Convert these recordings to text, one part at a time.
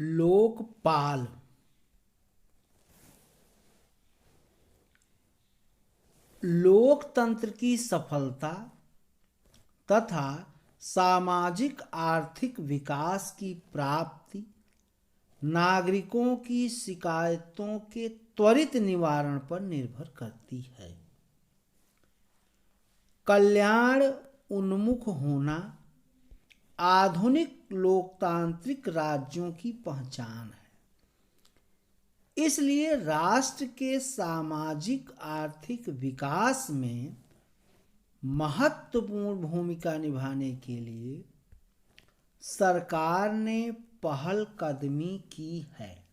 लोकपाल लोकतंत्र की सफलता तथा सामाजिक आर्थिक विकास की प्राप्ति नागरिकों की शिकायतों के त्वरित निवारण पर निर्भर करती है। कल्याण उन्मुख होना आधुनिक लोकतांत्रिक राज्यों की पहचान है। इसलिए राष्ट्र के सामाजिक आर्थिक विकास में महत्वपूर्ण भूमिका निभाने के लिए सरकार ने पहल कदमी की है।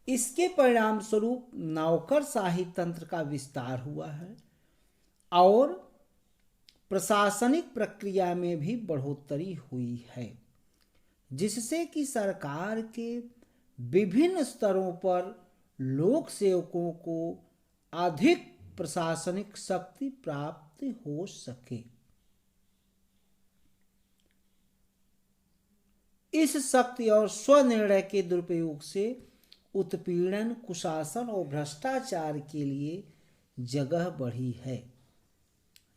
इसके परिणाम स्वरूप नौकरशाही तंत्र का विस्तार हुआ है और प्रशासनिक प्रक्रिया में भी बढ़ोतरी हुई है, जिससे कि सरकार के विभिन्न स्तरों पर लोक सेवकों को अधिक प्रशासनिक शक्ति प्राप्त हो सके। इस शक्ति और स्वनिर्णय के दुरुपयोग से उत्पीड़न, कुशासन और भ्रष्टाचार के लिए जगह बढ़ी है।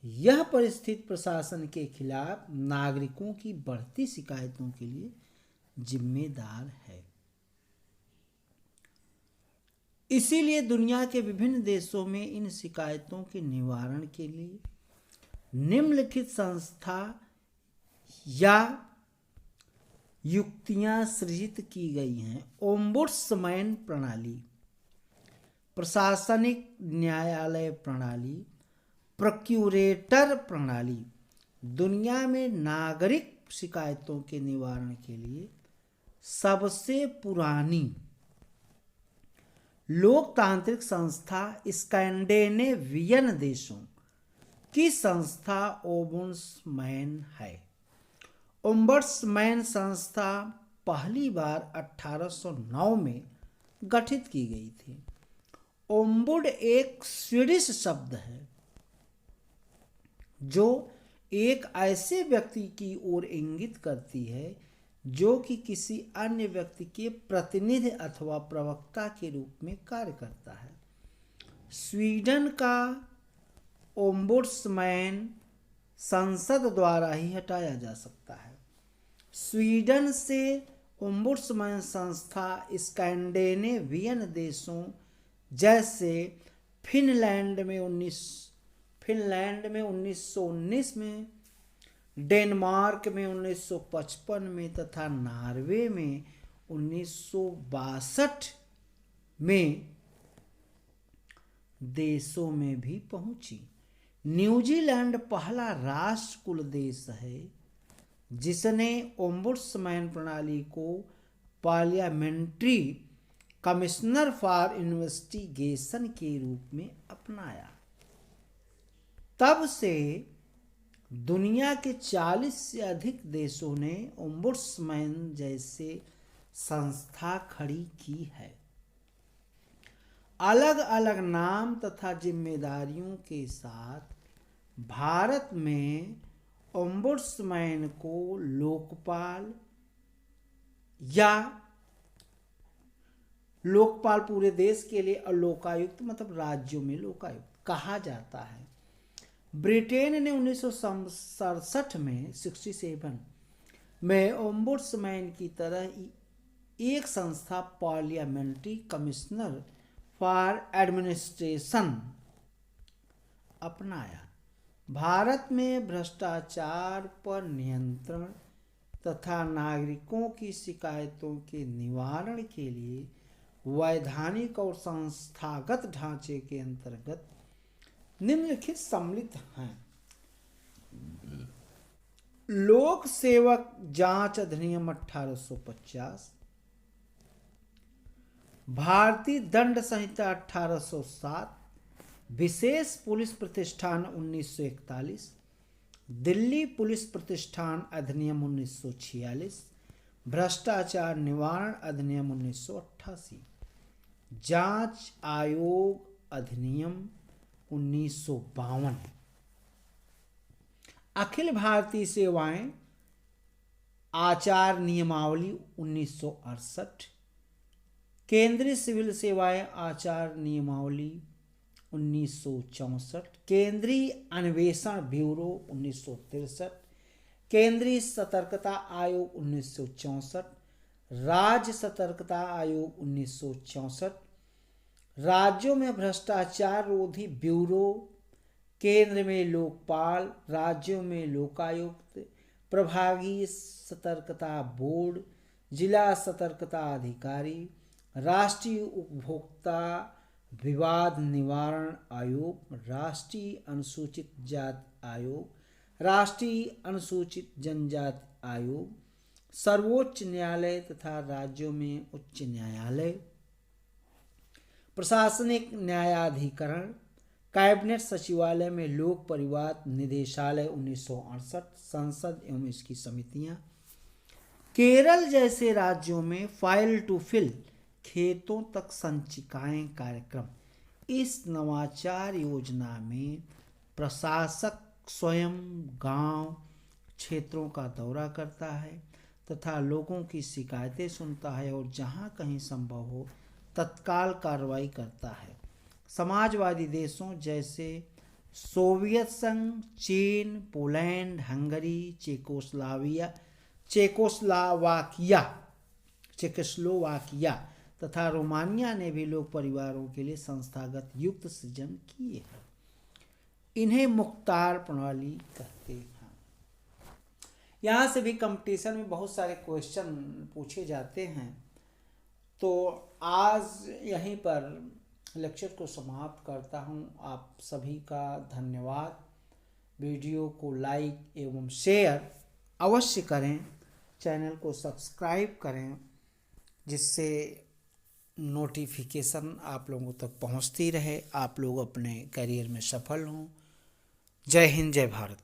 यह परिस्थिति प्रशासन के खिलाफ नागरिकों की बढ़ती शिकायतों के लिए जिम्मेदार है। इसीलिए दुनिया के विभिन्न देशों में इन शिकायतों के निवारण के लिए निम्नलिखित संस्था या युक्तियां सृजित की गई हैं। ओम्बुड्समैन प्रणाली, प्रशासनिक न्यायालय प्रणाली, प्रोक्यूरेटर प्रणाली दुनिया में नागरिक शिकायतों के निवारण के लिए सबसे पुरानी लोकतांत्रिक संस्था स्कैंडिनेवियन देशों की संस्था ओम्बुड्समैन है। ओम्बुड्समैन संस्था पहली बार 1809 में गठित की गई थी। ओम्बुड एक स्वीडिश शब्द है जो एक ऐसे व्यक्ति की ओर इंगित करती है जो कि किसी अन्य व्यक्ति के प्रतिनिधि अथवा प्रवक्ता के रूप में कार्य करता है। स्वीडन का ओम्बुड्समैन संसद द्वारा ही हटाया जा सकता है। स्वीडन से ओम्बुड्समैन संस्था स्कैंडिनेवियन देशों जैसे फिनलैंड में 1919 में, डेनमार्क में 1955 में तथा नॉर्वे में 1962 में देशों में भी पहुंची। न्यूजीलैंड पहला राष्ट्र कुल देश है जिसने ओम्बुड्समैन प्रणाली को पार्लियामेंट्री कमिश्नर फॉर इन्वेस्टिगेशन के रूप में अपनाया। तब से दुनिया के 40 से अधिक देशों ने ओम्बुड्समैन जैसे संस्था खड़ी की है। अलग अलग नाम तथा जिम्मेदारियों के साथ भारत में ओम्बुड्समैन को लोकपाल या लोकपाल पूरे देश के लिए और लोकायुक्त मतलब राज्यों में लोकायुक्त कहा जाता है। ब्रिटेन ने 1967 में 67 में ओम्बुड्समैन की तरह एक संस्था पार्लियामेंट्री कमिश्नर फॉर एडमिनिस्ट्रेशन अपनाया। भारत में भ्रष्टाचार पर नियंत्रण तथा नागरिकों की शिकायतों के निवारण के लिए वैधानिक और संस्थागत ढांचे के अंतर्गत निम्नलिखित सम्मिलित हैं। लोक सेवक जांच अधिनियम 1850, भारतीय दंड संहिता 1807, विशेष पुलिस प्रतिष्ठान 1941, दिल्ली पुलिस प्रतिष्ठान अधिनियम 1946, भ्रष्टाचार निवारण अधिनियम 1988, जांच आयोग अधिनियम 1952, अखिल भारतीय सेवाएं आचार नियमावली 1968, केंद्रीय सिविल सेवाएं आचार नियमावली 1964, केंद्रीय अन्वेषण ब्यूरो 1963, केंद्रीय सतर्कता आयोग 1964, राज्य सतर्कता आयोग 1964, राज्यों में भ्रष्टाचार रोधी ब्यूरो, केंद्र में लोकपाल, राज्यों में लोकायुक्त, प्रभागीय सतर्कता बोर्ड, जिला सतर्कता अधिकारी, राष्ट्रीय उपभोक्ता विवाद निवारण आयोग, राष्ट्रीय अनुसूचित जाति आयोग, राष्ट्रीय अनुसूचित जनजाति आयोग, सर्वोच्च न्यायालय तथा राज्यों में उच्च न्यायालय, प्रशासनिक न्यायाधिकरण, कैबिनेट सचिवालय में लोक परिवार निदेशालय 1968, संसद एवं इसकी समितियां, केरल जैसे राज्यों में फाइल टू फिल खेतों तक संचिकाएं कार्यक्रम। इस नवाचार योजना में प्रशासक स्वयं गांव क्षेत्रों का दौरा करता है तथा लोगों की शिकायतें सुनता है और जहां कहीं संभव हो तत्काल कार्रवाई करता है। समाजवादी देशों जैसे सोवियत संघ, चीन, पोलैंड, हंगरी, चेकोस्लोवाकिया तथा रोमानिया ने भी लोक परिवारों के लिए संस्थागत युक्त सृजन किए हैं। इन्हें मुख्तार प्रणाली कहते हैं। यहाँ से भी कंपटीशन में बहुत सारे क्वेश्चन पूछे जाते हैं। तो आज यहीं पर लेक्चर को समाप्त करता हूँ। आप सभी का धन्यवाद। वीडियो को लाइक एवं शेयर अवश्य करें, चैनल को सब्सक्राइब करें, जिससे नोटिफिकेशन आप लोगों तक पहुंचती रहे, आप लोग अपने करियर में सफल हों। जय हिंद, जय भारत।